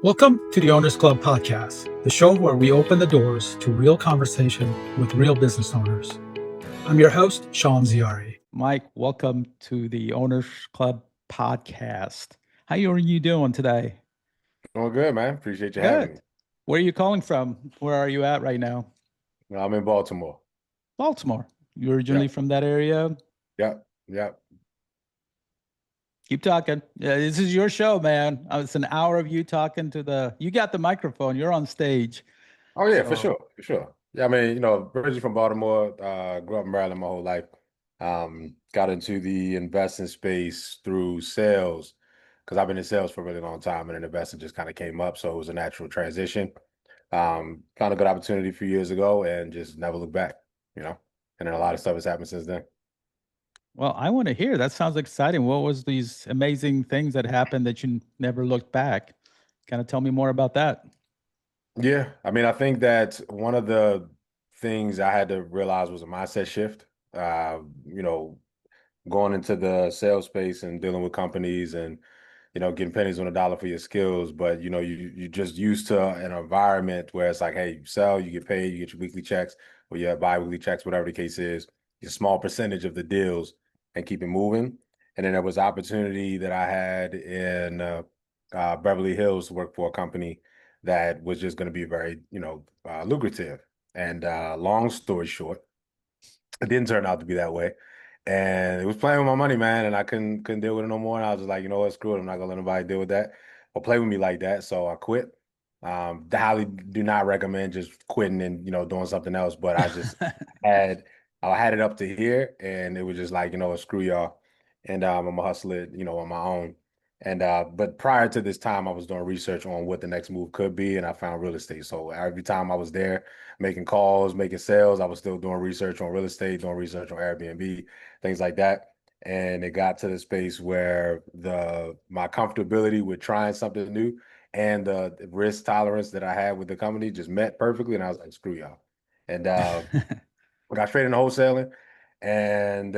Welcome to the Owners Club podcast, the show where we open the doors to real conversation with real business owners. I'm your host, Sean Ziari. Mike, welcome to the Owners Club podcast. How are you doing today? Doing good, man. Appreciate you having Good. me. Where are you calling from? Where are you at right now? I'm in Baltimore. Baltimore. You're originally Yep, from that area? yep. Keep talking. Yeah, this is your show, man. It's an hour of you talking you got the microphone, you're on stage. Oh yeah, for So, sure, for sure. Yeah, I mean, originally from Baltimore, grew up in Maryland my whole life. Got into the investing space through sales because I've been in sales for a really long time, and then investing just kind of came up, so it was a natural transition. Found a good opportunity a few years ago, and just never looked back. You know, and then a lot of stuff has happened since then. well, I want to hear. That sounds exciting. What was these amazing things that happened that you never looked back? Kind of tell me more about that. Yeah, I mean, I think that one of the things I had to realize was a mindset shift. Uh, you know, going into the sales space and dealing with companies and, getting pennies on a dollar for your skills. But, you just used to an environment where it's like, hey, you sell, you get paid, you get your weekly checks or your bi-weekly checks, whatever the case is, a small percentage of the deals and keep it moving. And then there was opportunity that I had in Beverly Hills to work for a company that was just going to be very, lucrative. And long story short, it didn't turn out to be that way. And it was playing with my money, man, and I couldn't deal with it no more. And I was just like, you know what, screw it. I'm not gonna let anybody deal with that or play with me like that. So I quit. Highly do not recommend just quitting and doing something else. But I just had I had it up to here, and it was just like, screw y'all. And I'm gonna hustle it, on my own. And but prior to this time, I was doing research on what the next move could be, and I found real estate. So every time I was there making calls, making sales, I was still doing research on real estate, doing research on Airbnb, things like that. And it got to the space where my comfortability with trying something new and the risk tolerance that I had with the company just met perfectly. And I was like, screw y'all. And I got straight into wholesaling and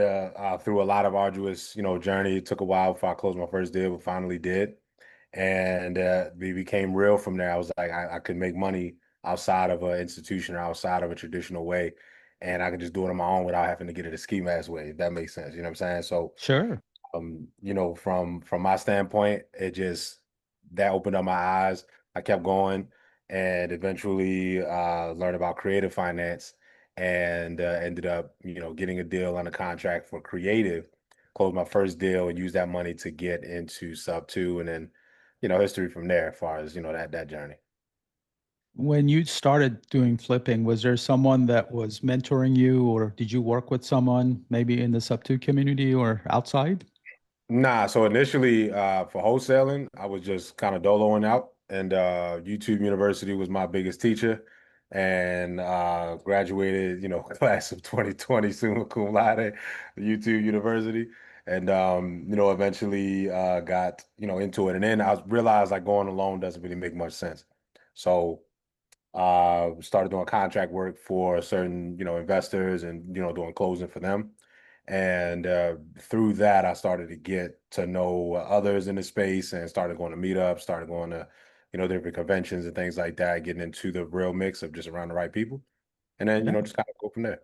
through a lot of arduous, journey. It took a while before I closed my first deal, but finally did. And we became real from there. I was like, I could make money outside of an institution or outside of a traditional way. And I could just do it on my own without having to get it a ski mask way, if that makes sense. You know what I'm saying? So Sure. from my standpoint, it just that opened up my eyes. I kept going and eventually learned about creative finance and ended up, getting a deal on a contract for creative, closed my first deal and used that money to get into Subto and then, history from there as far as, that journey. When you started doing flipping, was there someone that was mentoring you, or did you work with someone maybe in the Sub2 community or outside? Nah, so initially for wholesaling, I was just kind of doloing out, and YouTube University was my biggest teacher, and graduated, class of 2020, summa cum laude, YouTube University, and eventually got into it, and then I realized like going alone doesn't really make much sense, so started doing contract work for certain investors and doing closing for them. And through that, I started to get to know others in the space and started going to meetups, started going to, different conventions and things like that, getting into the real mix of just around the right people. And then, Yeah. just kind of go from there.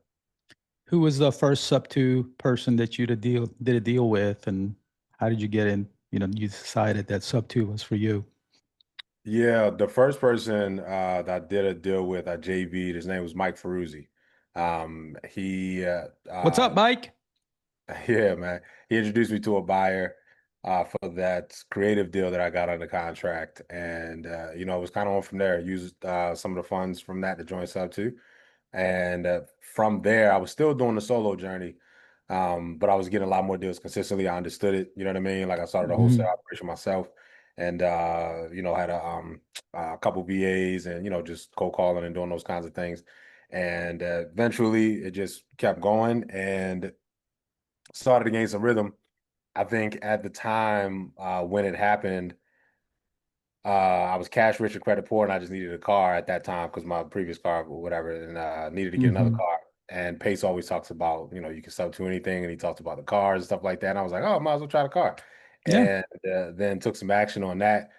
Who was the first Sub2 person that you did a deal with, and how did you get in? You decided that Sub2 was for you. Yeah, the first person that I did a deal with, I JV'd, his name was Mike Ferruzzi. He What's up, Mike? Yeah, man. He introduced me to a buyer for that creative deal that I got under contract. And, it was kind of on from there. Used some of the funds from that to join Subto. And from there, I was still doing the solo journey, but I was getting a lot more deals consistently. I understood it. You know what I mean? Like I started a wholesale Mhm. operation myself and, had a couple VAs and, just cold calling and doing those kinds of things. And eventually it just kept going. And started to gain some rhythm. I think at the time when it happened, I was cash rich and credit poor, and I just needed a car at that time because my previous car or whatever, and needed to get another Mhm. car. And Pace always talks about, you can sub to anything, and he talked about the cars and stuff like that. And I was like, oh, I might as well try the car. Yeah. And then took some action on that.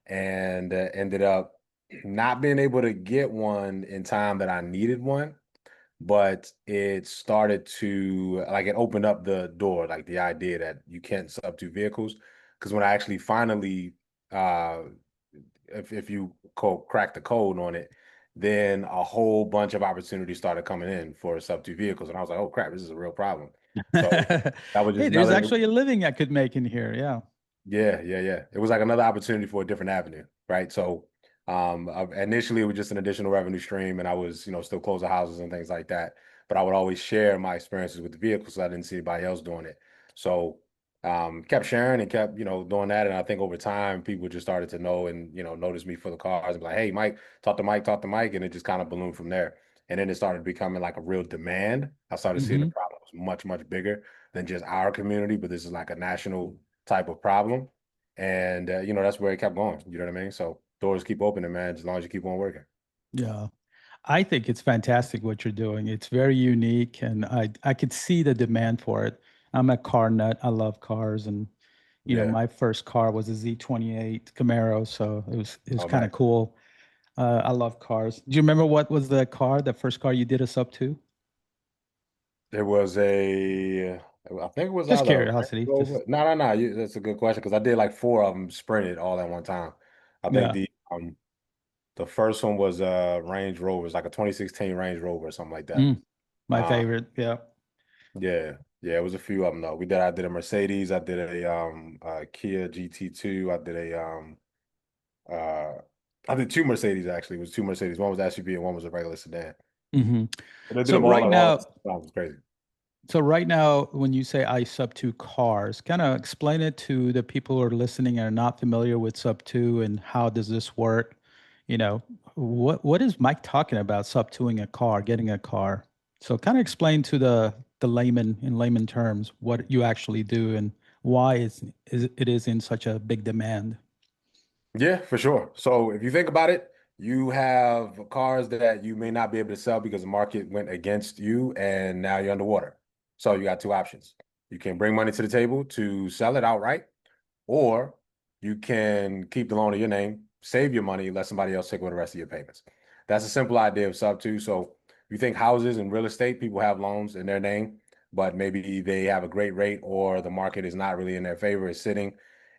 and ended up not being able to get one in time that I needed one. But it started to like it opened up the door, like the idea that you can't substitute vehicles. Because when I actually finally, uh, if you crack the code on it, then a whole bunch of opportunities started coming in for substitute vehicles, and I was like, oh crap, this is a real problem. So that was just Hey, there's another. actually a living I could make in here. Yeah. Yeah, yeah, yeah. It was like another opportunity for a different avenue, right? So, initially it was just an additional revenue stream, and I was, still closing houses and things like that. But I would always share my experiences with the vehicles, so I didn't see anybody else doing it. So, kept sharing and kept, doing that. And I think over time, people just started to know and, notice me for the cars and be like, hey, Mike, talk to Mike. And it just kind of ballooned from there. And then it started becoming like a real demand. I started seeing the Hmm. problem was much, much bigger than just our community, but this is like a national type of problem. And that's where it kept going. You know what I mean? So doors keep opening, man, as long as you keep on working. Yeah. I think it's fantastic what you're doing. It's very unique, and I could see the demand for it. I'm a car nut. I love cars, and Yeah. my first car was a Z28 Camaro, so it was Oh kind man. of cool. I love cars. Do you remember what was the first car you did a sub to? It was I think it was Just either a Range curiosity. Just Rover. No, no, no. That's a good question because I did like four of them sprinted all at one time. I think yeah. the first one was Range Rover, it's like a 2016 Range Rover or something like that. Mm, my Uh, favorite. Yeah. yeah, yeah, it was a few of them though. I did a Mercedes, I did a Kia GT2, uh I did two Mercedes actually. It was two Mercedes. One was SUV and one was a regular sedan. Hmm. But I did So them all right like all at the now, same time. It was crazy. So right now, when you say I sub two cars, kind of explain it to the people who are listening and are not familiar with sub two and how does this work? You know, what is Mike talking about sub twoing a car, getting a car? So kind of explain to the layman in layman terms what you actually do and why it is in such a big demand. Yeah, for sure. So if you think about it, you have cars that you may not be able to sell because the market went against you and now you're underwater. So you got two options. You can bring money to the table to sell it outright, or you can keep the loan in your name, save your money, let somebody else take over the rest of your payments. That's a simple idea of sub two. So you think houses and real estate, people have loans in their name, but maybe they have a great rate or the market is not really in their favor, it's sitting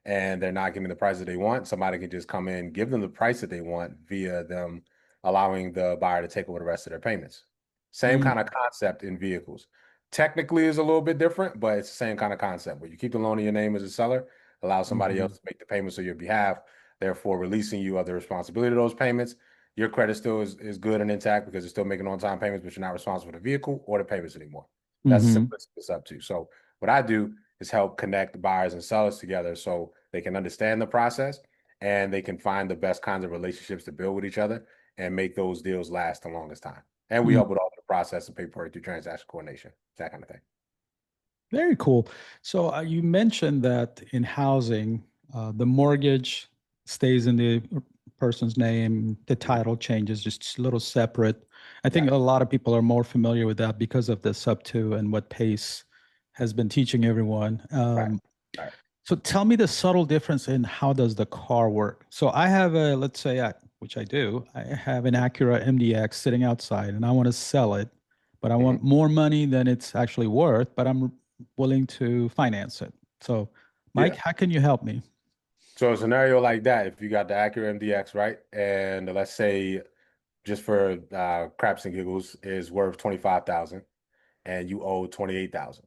and they're not getting the price that they want. Somebody can just come in, give them the price that they want via them allowing the buyer to take over the rest of their payments. Same Mm, kind of concept in vehicles. Technically is a little bit different, but it's the same kind of concept where you keep the loan in your name as a seller, allow somebody mhm, else to make the payments on your behalf, therefore releasing you of the responsibility of those payments. Your credit still is good and intact because you're still making on-time payments, but you're not responsible for the vehicle or the payments anymore. That's the mhm, simplest it's up to. So what I do is help connect buyers and sellers together so they can understand the process and they can find the best kinds of relationships to build with each other and make those deals last the longest time. And we mm. help with all the process and paperwork through transaction coordination, that kind of thing. Very cool. So you mentioned that in housing, the mortgage stays in the person's name, the Mhm. title changes, just a little separate. I think Right, a lot of people are more familiar with that because of the sub two and what Pace has been teaching everyone. right, right. So tell me the subtle difference in how does the car work. So I have a, let's say, which I do, I have an Acura MDX sitting outside and I want to sell it, but I Mhm. want more money than it's actually worth, but I'm willing to finance it. So, Mike, Yeah. how can you help me? So a scenario like that, if you got the Acura MDX, right? And let's say just for craps and giggles is worth 25,000 and you owe 28,000.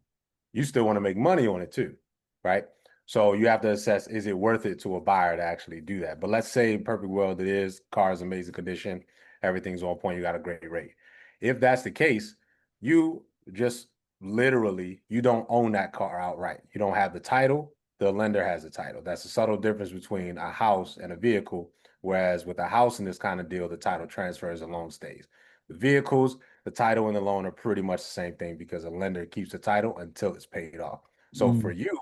You still want to make money on it too, right? So you have to assess, is it worth it to a buyer to actually do that? But let's say in perfect world it is, car is amazing condition, everything's on point, you got a great rate. If that's the case, you just literally, you don't own that car outright. You don't have the title, the lender has the title. That's a subtle difference between a house and a vehicle. Whereas with a house in this kind of deal, the title transfers and loan stays. The vehicles, the title and the loan are pretty much the same thing because a lender keeps the title until it's paid off. So for Mm, you,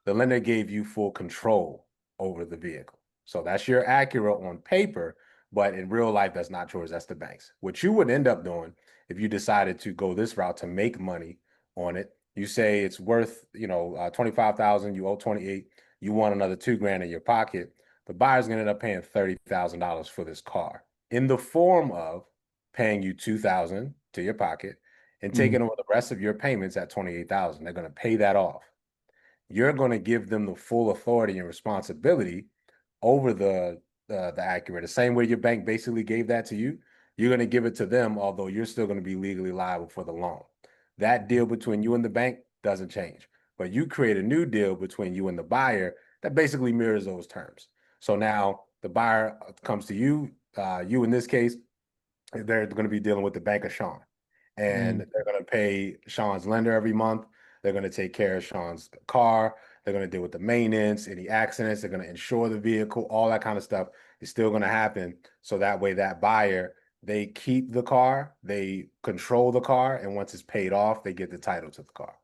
the lender gave you full control over the vehicle. So that's your Acura on paper, but in real life, that's not yours. That's the bank's. What you would end up doing if you decided to go this route to make money on it, you say it's worth, 25,000, you owe 28, you want another 2 grand in your pocket. the buyer's going to end up paying $30,000 for this car in the form of paying you $2,000 to your pocket and Mm. taking over the rest of your payments at $28,000. They're going to pay that off. You're going to give them the full authority and responsibility over the Acura. The same way your bank basically gave that to you, you're going to give it to them, although you're still going to be legally liable for the loan. That deal between you and the bank doesn't change, but you create a new deal between you and the buyer that basically mirrors those terms. So now the buyer comes to you, you in this case, they're going to be dealing with the bank of Sean, and Mm. they're going to pay Sean's lender every month. They're going to take care of Sean's car. They're going to deal with the maintenance, any accidents. They're going to insure the vehicle, all that kind of stuff is still going to happen. So that way, that buyer, they keep the car, they control the car, and once it's paid off, they get the title to the car.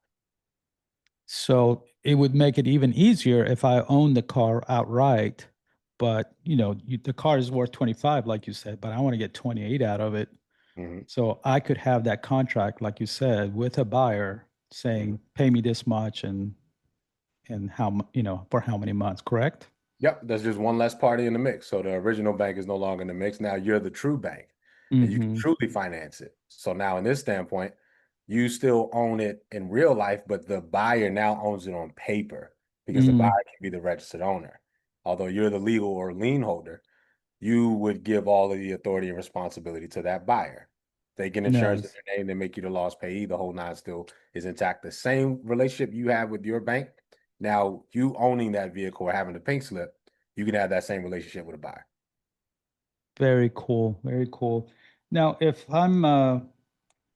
So it would make it even easier if I own the car outright, but the car is worth 25, like you said, but I want to get 28 out of it. Mm-hmm. So I could have that contract, like you said, with a buyer Mm-hmm. saying, pay me this much and for how many months, correct? Yep, there's just one less party in the mix. So the original bank is no longer in the mix. Now you're the true bank and you can Mm-hmm. truly finance it. So now in this standpoint, you still own it in real life, but the buyer now owns it on paper because the buyer Mm, can be the registered owner. Although you're the legal or lien holder, you would give all of the authority and responsibility to that buyer. They get insurance in nice. their name, they make you the lost payee, the whole nine still is intact. The same relationship you have with your bank, now you owning that vehicle or having the pink slip, you can have that same relationship with a buyer. Very cool. Very cool. Now, if I'm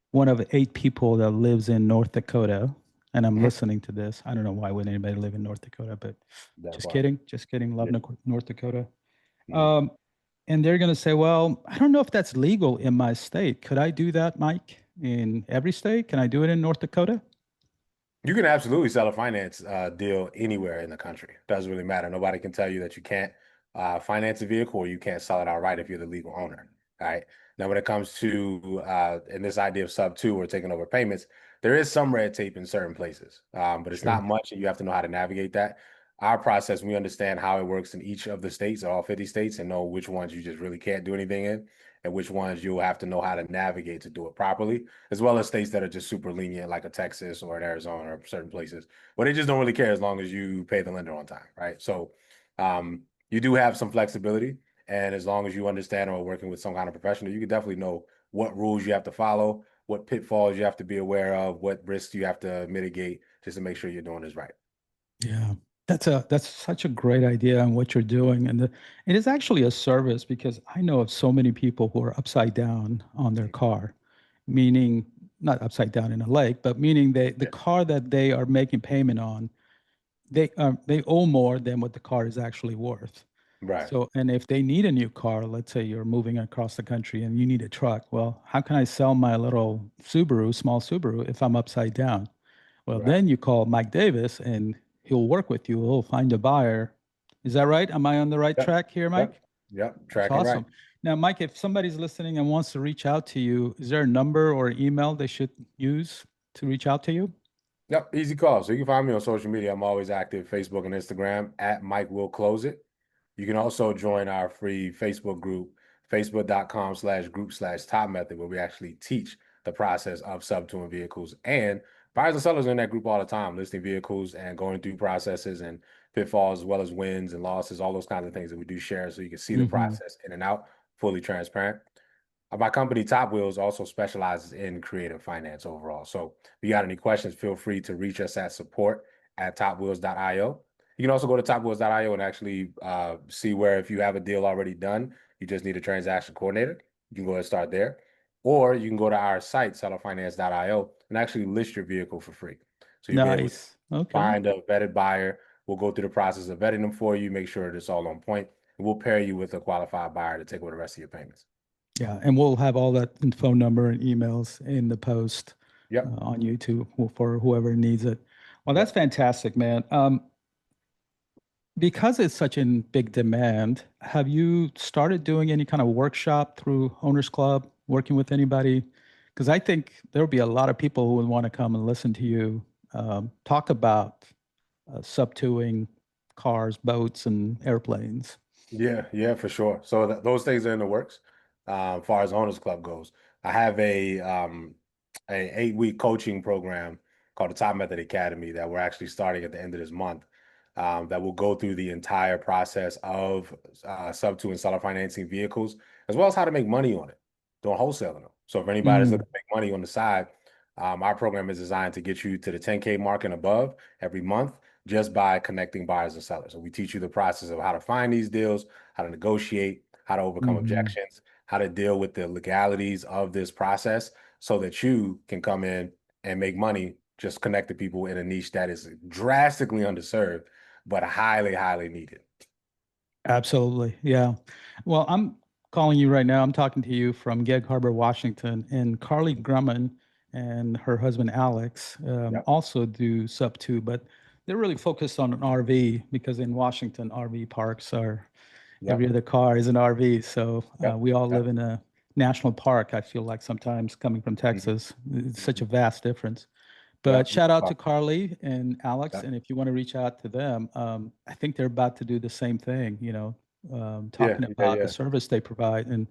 one of 8 people that lives in North Dakota and I'm Mhm. listening to this, I don't know why would anybody live in North Dakota, but That just part. kidding. Just kidding. Love Yeah. North Dakota. Mhm. Um, and they're going to say, well, I don't know if that's legal in my state. Could I do that, Mike, in every state? Can I do it in North Dakota? You can absolutely sell a finance deal anywhere in the country. Doesn't really matter. Nobody can tell you that you can't finance a vehicle or you can't sell it outright if you're the legal owner. All right. Now, when it comes to in this idea of sub two or taking over payments, there is some red tape in certain places, but it's not Sure. much, and you have to know how to navigate that. Our process, we understand how it works in each of the states, all 50 states, and know which ones you just really can't do anything in, and which ones you'll have to know how to navigate to do it properly, as well as states that are just super lenient, like a Texas or an Arizona or certain places, where they just don't really care as long as you pay the lender on time, right? So you do have some flexibility, and as long as you understand or are working with some kind of professional, you can definitely know what rules you have to follow, what pitfalls you have to be aware of, what risks you have to mitigate just to make sure you're doing this right. Yeah. That's such a great idea on what you're doing. And it is actually a service because I know of so many people who are upside down on their car, meaning not upside down in a lake, but meaning the Yeah. car that they are making payment on, they owe more than what the car is actually worth. Right. So, and if they need a new car, let's say you're moving across the country and you need a truck, well, how can I sell my little Subaru, small Subaru, if I'm upside down? Well, Right. then you call Mike Davis and he'll work with you. He'll find a buyer. Is that right? Am I on the right Yep. track here, Yep. Mike? Yep. That's Tracking right. awesome. Now, Mike, if somebody's listening and wants to reach out to you, is there a number or email they should use to reach out to you? Yep, easy call. So you can find me on social media. I'm always active, Facebook and Instagram at Mike Will Close It. You can also join our free Facebook group, facebook.com/group/top method, where we actually teach the process of subtooling vehicles. And buyers and sellers are in that group all the time, listing vehicles and going through processes and pitfalls, as well as wins and losses, all those kinds of things that we do share so you can see the Hmm. process in and out, fully transparent. My company, Top Wheels, also specializes in creative finance overall. So if you got any questions, feel free to reach us at support@topwheels.io. You can also go to topwheels.io and actually see where if you have a deal already done, you just need a transaction coordinator. You can go ahead and start there. Or you can go to our site, sellerfinance.io, and actually list your vehicle for free. So you'll be able to Nice. Okay. find a vetted buyer. We'll go through the process of vetting them for you, make sure it's all on point, and we'll pair you with a qualified buyer to take over the rest of your payments. Yeah. And we'll have all that phone number and emails in the post Yep. on YouTube for whoever needs it. Well, that's Yep. fantastic, man. Because it's such in big demand, have you started doing any kind of workshop through Owners Club, working with anybody? Because I think there'll be a lot of people who would want to come and listen to you talk about subtooling cars, boats, and airplanes. Yeah, for sure. So those things are in the works. As far as Owners Club goes, I have a 8-week coaching program called the Top Method Academy that we're actually starting at the end of this month. That will go through the entire process of Subto and seller financing vehicles, as well as how to make money on it, doing wholesaling them. So if anybody's looking Mm, to make money on the side, our program is designed to get you to the 10K mark and above every month just by connecting buyers and sellers. So we teach you the process of how to find these deals, how to negotiate, how to overcome mhm. objections, how to deal with the legalities of this process so that you can come in and make money, just connect to people in a niche that is drastically underserved, but highly, highly needed. Absolutely. Yeah. Well, I'm calling you right now. I'm talking to you from Gig Harbor, Washington, and Carly Grumman and her husband Alex Yep. also do sub two, but they're really focused on an RV because in Washington, RV parks are every Yep. other car is an RV. So Yep. we all live Yep. in a national park. I feel like sometimes coming from Mhm. Texas, it's such a Mhm. vast difference. But Yep. shout out to Carly and Alex, Yep. and if you want to reach out to them, I think they're about to do the same thing. Yeah. Talking Yeah. about the Yeah. service they provide, and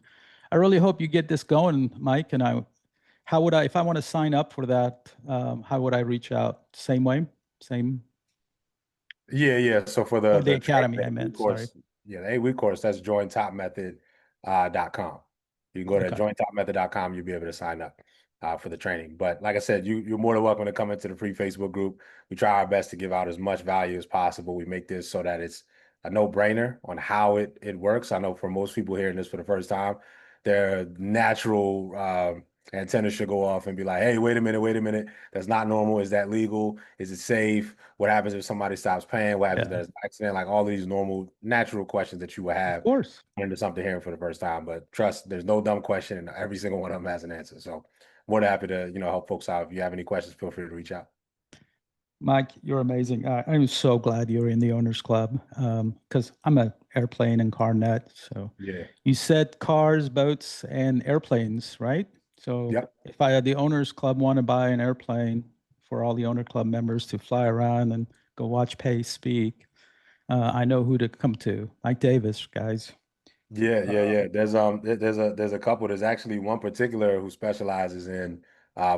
I really hope you get this going, Mike. And how would I, if I want to sign up for that, how would I reach out? Same way, same, Yeah. So for or the the training, academy? the I 8-week meant. Sorry. course, yeah, the 8-week course, that's jointopmethod.com. You can go to Okay. jointopmethod.com, you'll be able to sign up for the training. But like I said, you're more than welcome to come into the free Facebook group. We try our best to give out as much value as possible. We make this so that it's a no-brainer on how it works. I know for most people hearing this for the first time, their natural antennas should go off and be like, hey, wait a minute. That's not normal. Is that legal? Is it safe? What happens if somebody stops paying? What happens if Yeah. there's an accident? Like all these normal, natural questions that you would Of have course. into something hearing for the first time. But trust, there's no dumb question, and every single one of them has an answer. So more than happy to, help folks out. If you have any questions, feel free to reach out. Mike, you're amazing. I'm so glad you're in the Owners Club because I'm an airplane and car nut. So Yeah. you said cars, boats, and airplanes, right? So Yep. if I had the Owners Club want to buy an airplane for all the Owner Club members to fly around and go watch Pay speak, I know who to come to. Mike Davis, guys. Yeah. There's a couple. There's actually one particular who specializes in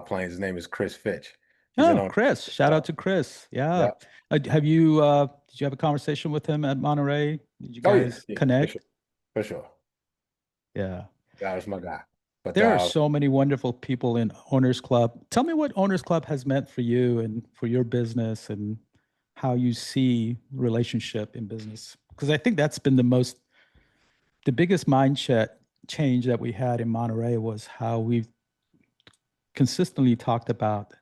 planes. His name is Chris Fitch. He's an Oh, owner. Chris. Shout out So, to Chris. Yeah. yep. Did you have a conversation with him at Monterey? Did you Oh yeah, guys yeah, for sure, connect? for sure. Yeah. That was my guy. But There are so many wonderful people in Owners Club. Tell me what Owners Club has meant for you and for your business and how you see relationship in business. Because I think that's been the biggest mindset change that we had in Monterey was how we've consistently talked about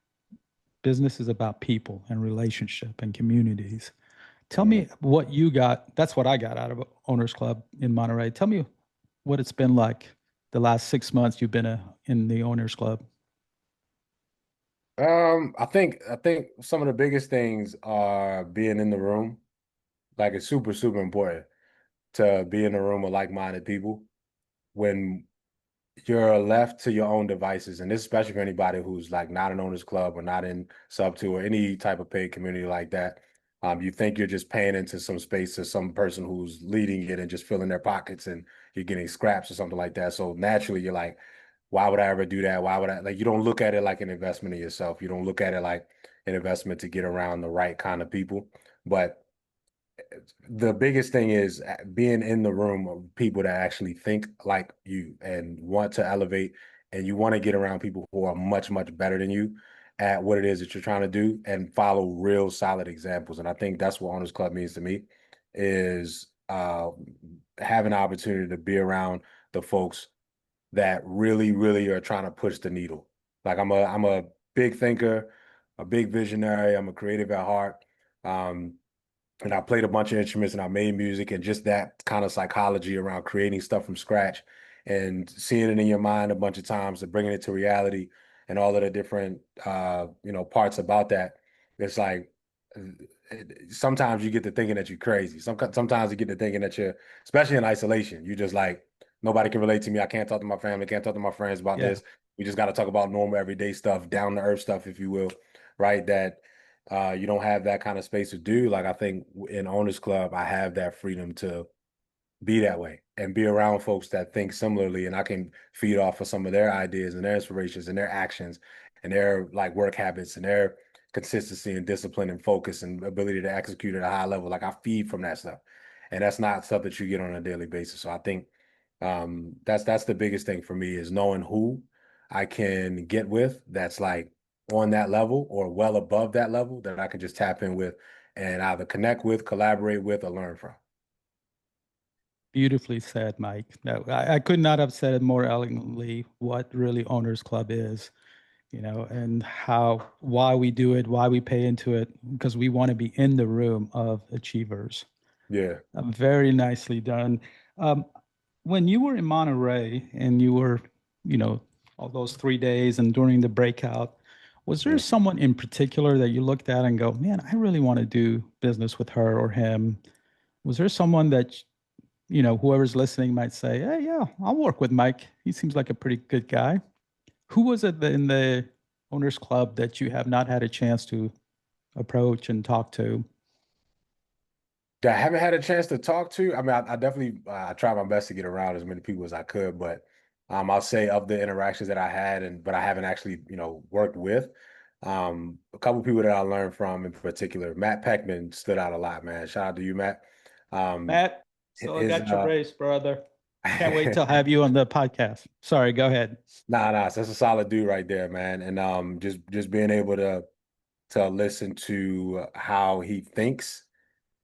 business is about people and relationship and communities. Tell Mhm. me what you got. That's what I got out of Owners Club in Monterey. Tell me what it's been like the last 6 months you've been in the Owners Club. I think some of the biggest things are being in the room. Like it's super, super important to be in a room with like-minded people. When you're left to your own devices, and this especially for anybody who's like not an owners club or not in sub two or any type of paid community like that. You think you're just paying into some space to some person who's leading it and just filling their pockets and you're getting scraps or something like that. So naturally you're like, why would I ever do that? Why would I like you don't look at it like an investment in yourself. You don't look at it like an investment to get around the right kind of people. But the biggest thing is being in the room of people that actually think like you and want to elevate, and you want to get around people who are much, much better than you at what it is that you're trying to do and follow real solid examples. And I think that's what Owners Club means to me is having an opportunity to be around the folks that really, really are trying to push the needle. Like I'm a big thinker, a big visionary. I'm a creative at heart. Um, and I played a bunch of instruments and I made music, and just that kind of psychology around creating stuff from scratch and seeing it in your mind a bunch of times and bringing it to reality and all of the different parts about that. It's like sometimes you get to thinking that you're crazy. Sometimes you get to thinking that you're, especially in isolation, you just like nobody can relate to me. I can't talk to my family, can't talk to my friends about Yeah. this. We just got to talk about normal everyday stuff, down to earth stuff, if you will, right? That you don't have that kind of space to do. Like I think in Owners Club, I have that freedom to be that way and be around folks that think similarly, and I can feed off of some of their ideas and their inspirations and their actions and their like work habits and their consistency and discipline and focus and ability to execute at a high level. Like I feed from that stuff, and that's not stuff that you get on a daily basis. So I think that's the biggest thing for me is knowing who I can get with that's like on that level or well above that level that I can just tap in with and either connect with, collaborate with, or learn from. Beautifully said, Mike. No, I could not have said it more elegantly what really Owners Club is, and why we do it, why we pay into it, because we want to be in the room of achievers. Yeah. Very nicely done. Um, when you were in Monterey and you were, all those 3 days and during the breakout, was there Mm. someone in particular that you looked at and go, man, I really want to do business with her or him? Was there someone that, whoever's listening might say, hey, yeah, I'll work with Mike. He seems like a pretty good guy. Who was it in the Owners Club that you have not had a chance to approach and talk to? That I haven't had a chance to talk to. I mean, I definitely I try my best to get around as many people as I could, but I'll say of the interactions that I had, but I haven't actually, worked with. A couple people that I learned from in particular, Matt Peckman stood out a lot, man. Shout out to you, Matt. Um, Matt, still his got your race, brother. Can't wait till have you on the podcast. Sorry, go ahead. nah, that's a solid dude right there, man. And just being able to listen to how he thinks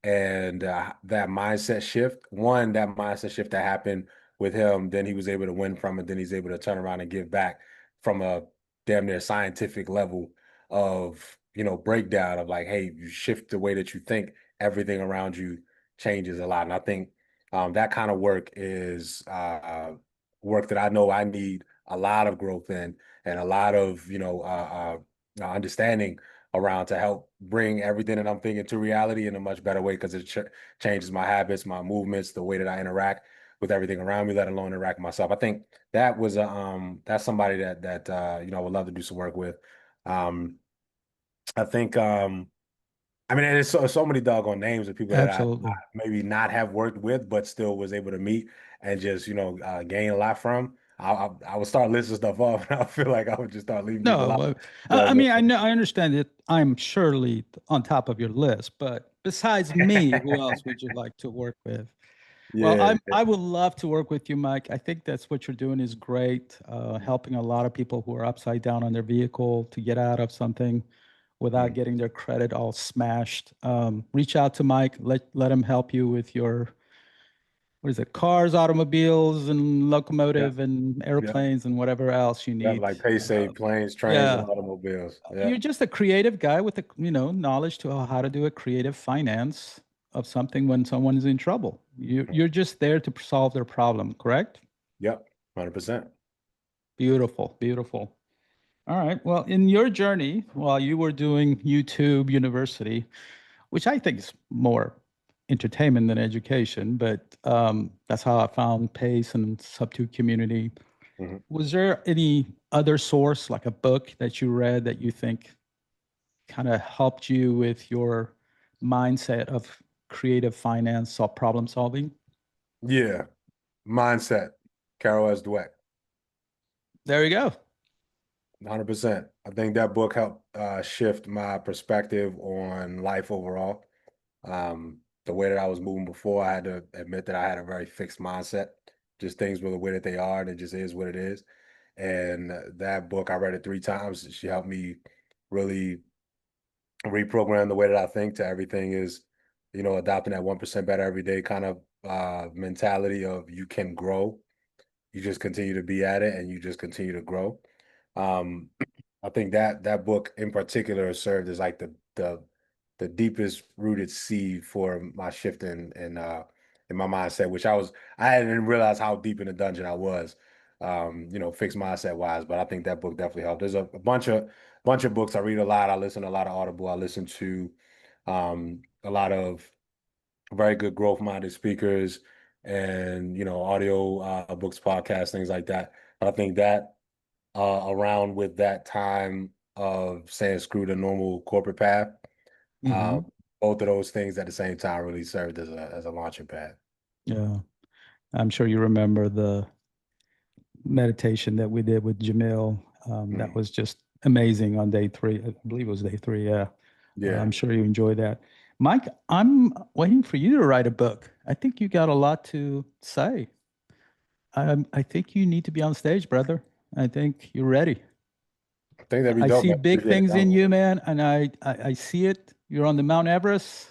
and that mindset shift. One, that mindset shift that happened with him, then he was able to win from it. Then he's able to turn around and give back from a damn near scientific level of breakdown of like, hey, you shift the way that you think, everything around you changes a lot. And I think that kind of work is work that I know I need a lot of growth in and a lot of understanding around to help bring everything that I'm thinking to reality in a much better way because it changes my habits, my movements, the way that I interact with everything around me, let alone interact with myself. I think that was that's somebody that I would love to do some work with. Um, I think I mean there's so many doggone names of people that I Absolutely. maybe not have worked with, but still was able to meet and just gain a lot from. I would start listing stuff off, and I feel like I would just start leaving people No, out. I But mean, I understand it. I'm surely on top of your list, but besides me, who else would you like to work with? Well, yeah, I would love to work with you, Mike. I think that's what you're doing is great, helping a lot of people who are upside down on their vehicle to get out of something without mm, getting their credit all smashed. Reach out to Mike. Let him help you with your what is it? Cars, automobiles, and yeah, locomotive, and yeah. airplanes, and whatever else you Yeah, need. like pay save planes, trains, and Yeah, automobiles. Yeah. you're just a creative guy with the knowledge to how to do a creative finance of something when someone is in trouble. You're just there to solve their problem, correct? Yep. 100%. Beautiful, beautiful. All right. Well, in your journey, while you were doing YouTube University, which I think is more entertainment than education, but that's how I found Pace and Subto community. Mhm. Was there any other source, like a book that you read that you think kind of helped you with your mindset of creative finance or problem solving? Yeah. Mindset. Carol S. Dweck. There you go. 100%. I think that book helped shift my perspective on life overall. The way that I was moving before, I had to admit that I had a very fixed mindset. Just things were the way that they are, and it just is what it is. And that book, I read it 3 times. She helped me really reprogram the way that I think to everything is, adopting that 1% better every day kind of mentality of you can grow. You just continue to be at it and you just continue to grow. Um, I think that book in particular served as like the deepest rooted seed for my shift in my mindset, which I hadn't realized how deep in the dungeon I was, fixed mindset wise. But I think that book definitely helped. There's a bunch of books. I read a lot. I listen to a lot of Audible. I listen to a lot of very good growth minded speakers and audio books, podcasts, things like that. But I think that around with that time of saying screw the normal corporate path. Uh, Hmm. both of those things at the same time really served as a launching pad. Yeah. I'm sure you remember the meditation that we did with Jamil. That was just amazing on day 3. I believe it was day 3. Yeah. Yeah. I'm sure you enjoyed that. Mike, I'm waiting for you to write a book. I think you got a lot to say. I think you need to be on stage, brother. I think you're ready. I think that'd be I dope. see I big appreciate things in it. you, man, and I see it. You're on the Mount Everest,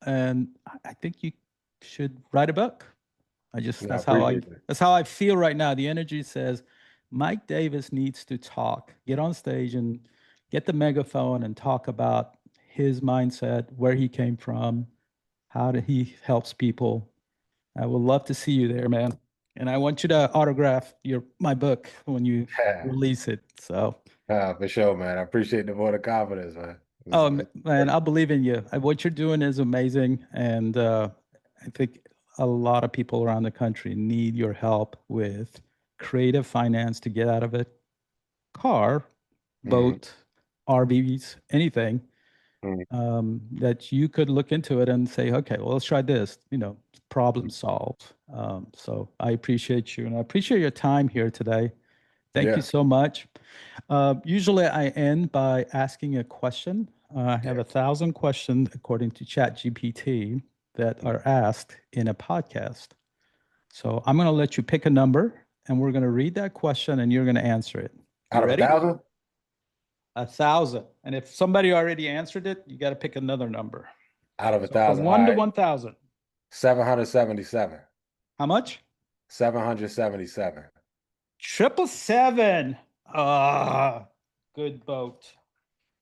and I think you should write a book. Yeah, I appreciate it. That's how I feel right now. The energy says Mike Davis needs to talk, get on stage and get the megaphone and talk about his mindset, where he came from, he helps people. I would love to see you there, man. And I want you to autograph my book when you Yeah, release it. So, for sure, man. I appreciate the vote of confidence, man. oh man, I believe in you. What you're doing is amazing, and I think a lot of people around the country need your help with creative finance to get out of it. Car, Mhm, boat, RVs, anything mhm. that you could look into it and say, okay, well, let's try this. Problem solved. So I appreciate you, and I appreciate your time here today. Thank you Yeah, so much. Usually I end by asking a question. I have yeah. 1,000 questions according to ChatGPT that are asked in a podcast. So I'm going to let you pick a number and we're going to read that question and you're going to answer it. You Out of a ready? thousand? 1,000. And if somebody already answered it, you got to pick another number. Out of a So from thousand. All 1 to right. 1,000. 777. How much? 777. 777. Ah, good boat.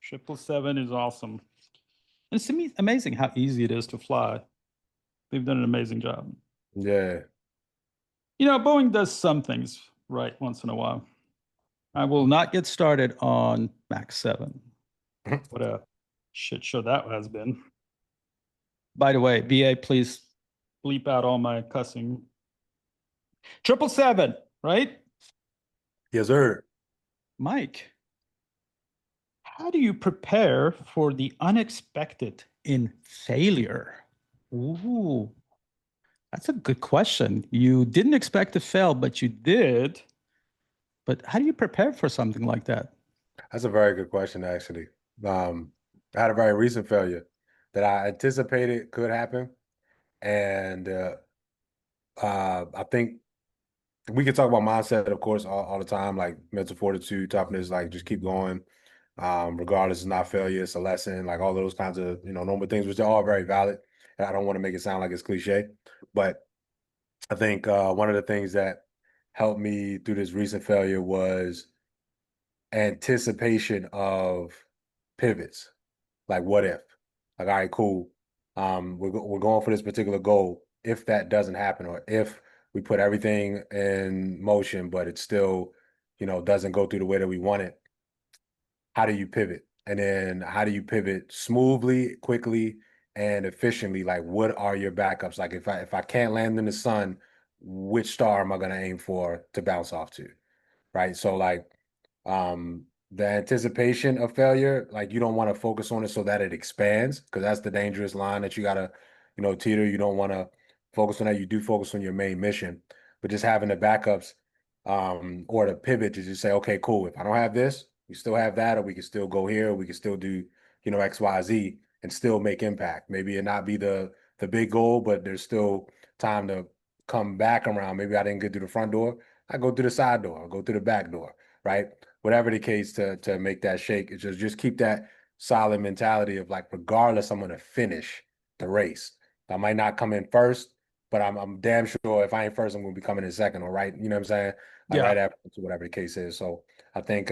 777 is awesome. It's amazing how easy it is to fly. They've done an amazing job. Yeah. Boeing does some things right once in a while. I will not get started on Max 7. What a shit show that has been. By the way, BA, please bleep out all my cussing. 777, right? Yes, sir. Mike, how do you prepare for the unexpected in failure? Ooh, that's a good question. You didn't expect to fail, but you did. But how do you prepare for something like that? That's a very good question, actually. Um, I had a very recent failure that I anticipated could happen. And I think we could talk about mindset, of course, all the time, like mental fortitude, toughness, like just keep going. Regardless, it's not failure, it's a lesson, like all those kinds of, normal things, which are all very valid. And I don't want to make it sound like it's cliche, but I think one of the things that helped me through this recent failure was anticipation of pivots. Like, what if? Like, all right, cool. We're going for this particular goal. If that doesn't happen, or if we put everything in motion, but it still, doesn't go through the way that we want it, how do you pivot? And then how do you pivot smoothly, quickly, and efficiently? Like, what are your backups? Like, if I can't land in the sun, which star am I going to aim for to bounce off to? Right. So like the anticipation of failure, like you don't want to focus on it so that it expands, because that's the dangerous line that you gotta, teeter. You don't want to focus on that. You do focus on your main mission, but just having the backups or the pivot to just say, okay, cool. If I don't have this, we still have that, or we can still go here, or we can still do, X, Y, Z and still make impact. Maybe it not be the big goal, but there's still time to come back around. Maybe I didn't get through the front door. I go through the side door, I go through the back door, right? Whatever the case to make that shake. It's just keep that solid mentality of like, regardless, I'm gonna finish the race. I might not come in first, but I'm damn sure if I ain't first, I'm gonna be coming in second, or right, you know what I'm saying? Like Yeah. right after, whatever the case is. So I think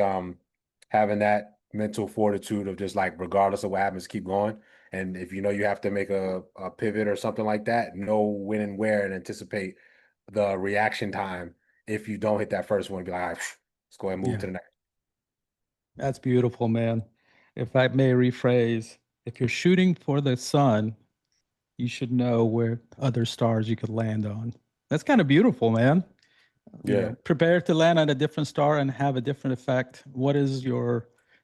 having that mental fortitude of just like, regardless of what happens, keep going. And if you know you have to make a pivot or something like that, know when and where, and anticipate the reaction time if you don't hit that first one. Be like, all right, let's go ahead and move Yeah. to the next. That's beautiful, man. If I may rephrase, if you're shooting for the sun, you should know where other stars you could land on. That's kind of beautiful, man. Yeah. Prepare to land on a different star and have a different effect.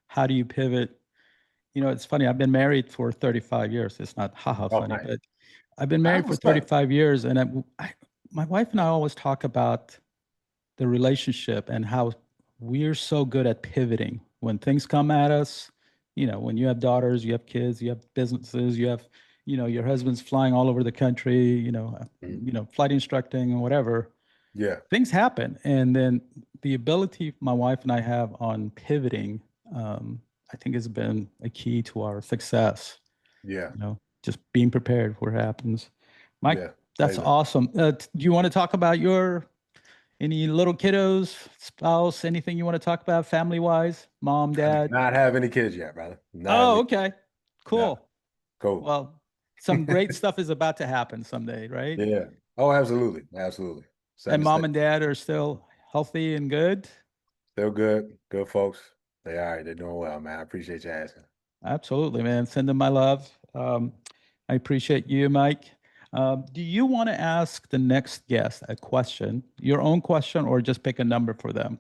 How do you pivot? It's funny. I've been married for 35 years. It's not haha Oh, funny, nice. but I've been That's married for what's up. 35 years and My wife and I always talk about the relationship and how we're so good at pivoting when things come at us. When you have daughters, you have kids, you have businesses, you have, your husband's flying all over the country, Mhm. flight instructing and whatever. Yeah, Things happen, and then the ability my wife and I have on pivoting, I think has been a key to our success. yeah, Just being prepared for what happens. Mike, yeah. that's Amazing. awesome. Do you want to talk about your any little kiddos, spouse, anything you want to talk about family wise? Mom, I do dad? not have any kids yet, brother. Not have Oh, any. okay. Yeah, Cool. cool. Well, some great stuff is about to happen someday, right? Yeah. Oh, absolutely, absolutely. Setting And the mom stage. and dad are still healthy and good. Still good, good folks. They all right. They're doing well, man. I appreciate you asking. Absolutely, man. Send them my love. I appreciate you, Mike. Do you want to ask the next guest a question, your own question, or just pick a number for them?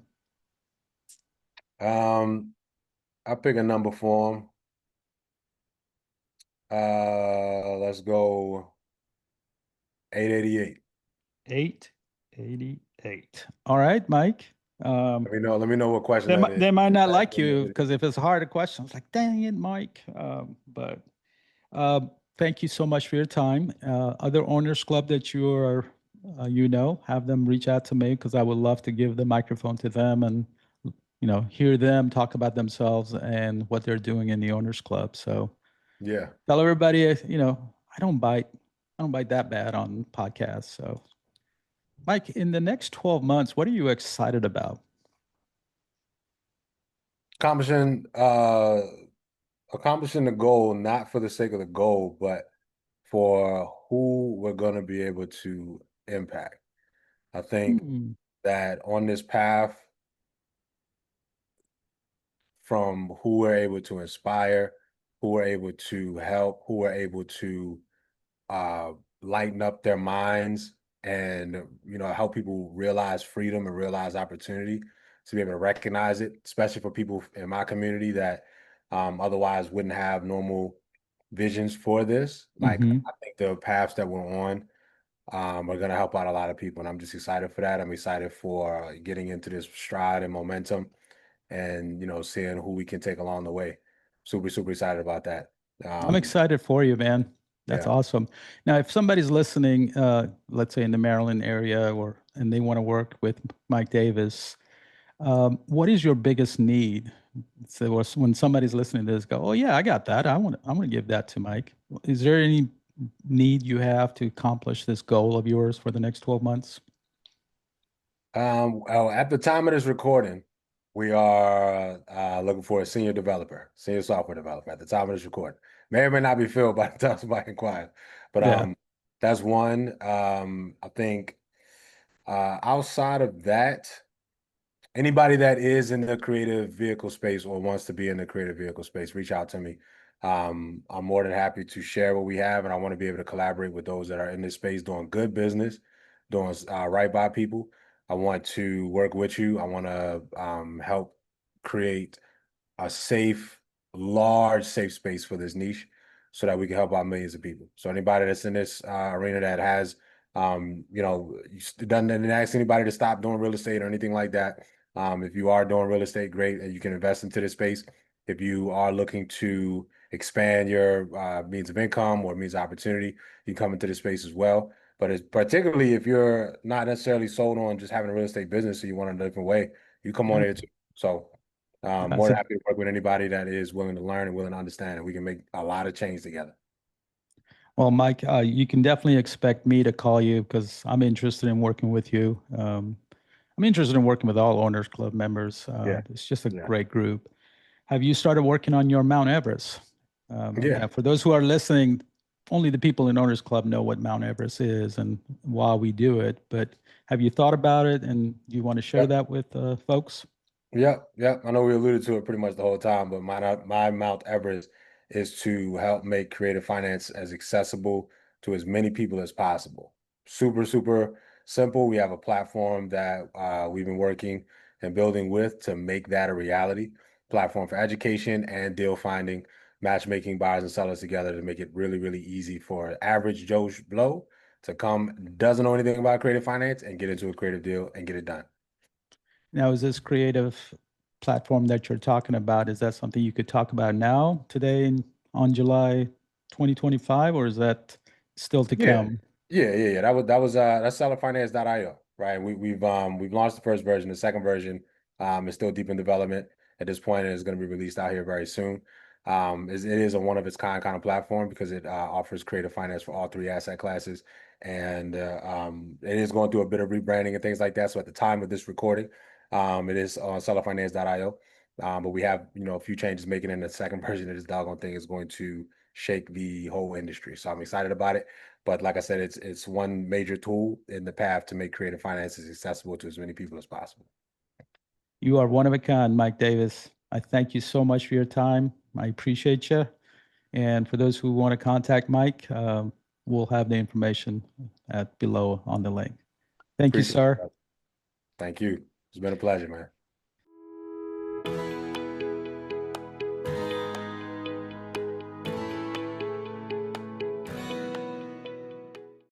Um, I pick a number for them. Let's go 888. 888. All right, Mike. Um, Let me know what question that is. they might not like you because if it's a harder question, it's like, dang it, Mike. But thank you so much for your time. Other owners club that have them reach out to me because I would love to give the microphone to them and hear them talk about themselves and what they're doing in the owners club. So Yeah. tell everybody, I don't bite that bad on podcasts. So Mike, in the next 12 months, what are you excited about? Accomplishing accomplishing the goal, not for the sake of the goal, but for who we're gonna be able to impact. I think Hmm. that on this path, from who we're able to inspire, who we're able to help, who we're able to uh, lighten up their minds and help people realize freedom and realize opportunity to be able to recognize it, especially for people in my community that otherwise wouldn't have normal visions for this. Like Hmm. I think the paths that we're on are going to help out a lot of people, and I'm just excited for that. I'm excited for getting into this stride and momentum, and seeing who we can take along the way. Super, super excited about that. I'm excited for you, man. That's Yeah. awesome. Now, if somebody's listening, let's say in the Maryland area, and they want to work with Mike Davis, what is your biggest need? So when somebody's listening to this, go, "Oh yeah, I got that. I want to give that to Mike." Is there any need you have to accomplish this goal of yours for the next 12 months? Well, at the time of this recording, we are looking for a senior developer, senior software developer at the time of this recording. May or may not be filled by the time somebody inquires, but Yeah. that's one. I think outside of that, anybody that is in the creative vehicle space or wants to be in the creative vehicle space, reach out to me. I'm more than happy to share what we have, and I want to be able to collaborate with those that are in this space doing good business, doing right by people. I want to work with you. I want to help create a safe, large, safe space for this niche so that we can help out millions of people. So anybody that's in this arena that has, doesn't ask anybody to stop doing real estate or anything like that. If you are doing real estate, great, and you can invest into this space. If you are looking to expand your means of income or means of opportunity, you come into this space as well. But it's particularly if you're not necessarily sold on just having a real estate business, so you want it a different way, you come on Mm. here too. So more That's than a happy to work with anybody that is willing to learn and willing to understand, and we can make a lot of change together. Well, Mike, you can definitely expect me to call you because I'm interested in working with you. I'm interested in working with all Owners Club members. Yeah, It's just a yeah, great group. Have you started working on your Mount Everest? yeah, Yeah, for those who are listening, only the people in Owners Club know what Mount Everest is and why we do it. But have you thought about it and do you want to share yep, that with folks? yep, yep. I know we alluded to it pretty much the whole time, but my Mount Everest is to help make creative finance as accessible to as many people as possible. Super, super simple. We have a platform that we've been working and building with to make that a reality. Platform for education and deal finding, matchmaking buyers and sellers together to make it really, really easy for average Joe Blow to come, doesn't know anything about creative finance, and get into a creative deal and get it done. Now, is this creative platform that you're talking about, is that something you could talk about now, today, on July 2025, or is that still to Yeah. come? Yeah. That's sellerfinance.io, right? We've launched the first version. The second version is still deep in development at this point, and it's going to be released out here very soon. It is a one of its kind of platform because it offers creative finance for all three asset classes, and it is going through a bit of rebranding and things like that. So at the time of this recording, it is on sellerfinance.io. But we have, a few changes making in the second version of this doggone thing is going to shake the whole industry. So I'm excited about it. But like I said, it's one major tool in the path to make creative finances accessible to as many people as possible. You are one of a kind, Mike Davis. I thank you so much for your time. I appreciate you. And for those who want to contact Mike, we'll have the information below on the link. Thank you, Appreciate it, sir. brother. Thank you. It's been a pleasure, man.